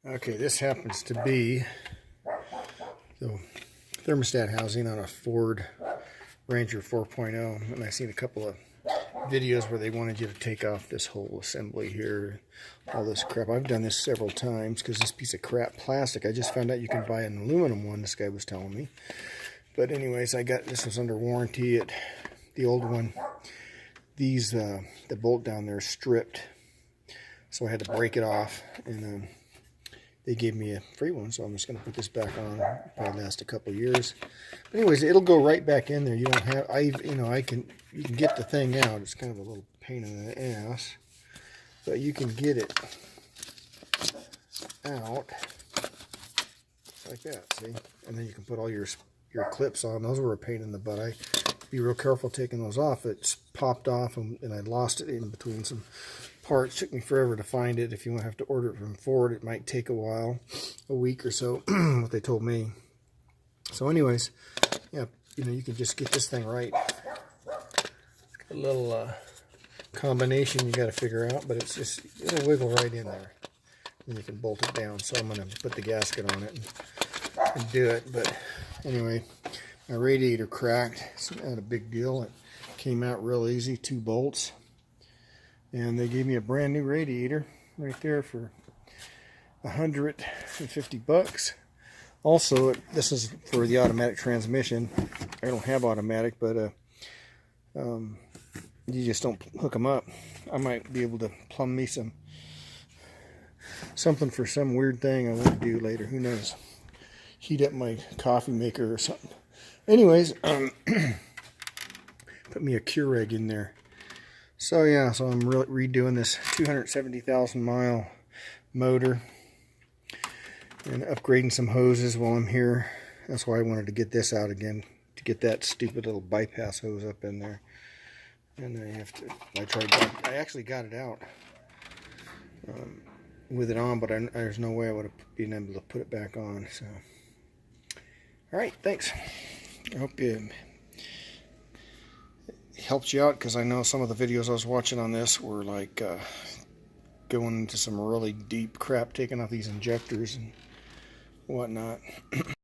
Okay, this happens to be the thermostat housing on a Ford Ranger 4.0, and I've seen a couple of videos where they wanted you to take off this whole assembly here, all this crap. I've done this several times because this piece of crap plastic, I just found out you can buy an aluminum one, this guy was telling me. But anyways, this was under warranty. The old one, the bolt down there stripped, so I had to break it off, and they gave me a free one, so I'm just going to put this back on. It'll probably last a couple of years. But anyways, it'll go right back in there. You don't have, you can get the thing out. It's kind of a little pain in the ass, but you can get it out like that. See, and then you can put all your clips on. Those were a pain in the butt. I be real careful taking those off. It's popped off, and I lost it in between some parts. It took me forever to find it. If you have to order it from Ford, it might take a while, a week or so, what they told me. So anyways, yeah, you can just get this thing right. It's got a little combination you got to figure out, but it'll wiggle right in there, and you can bolt it down. So I'm going to put the gasket on it and do it. But anyway, my radiator cracked. It's not a big deal. It came out real easy, 2 bolts. And they gave me a brand new radiator right there for $150. Also, this is for the automatic transmission. I don't have automatic, but you just don't hook them up. I might be able to plumb me something for some weird thing I want to do later. Who knows? Heat up my coffee maker or something. Anyways, put me a Keurig in there. So yeah, so I'm redoing this 270,000 mile motor and upgrading some hoses while I'm here. That's why I wanted to get this out again, to get that stupid little bypass hose up in there. And I actually got it out with it on, but there's no way I would have been able to put it back on. So, all right, thanks. I hope it helped you out, because I know some of the videos I was watching on this were like going into some really deep crap, taking off these injectors and whatnot.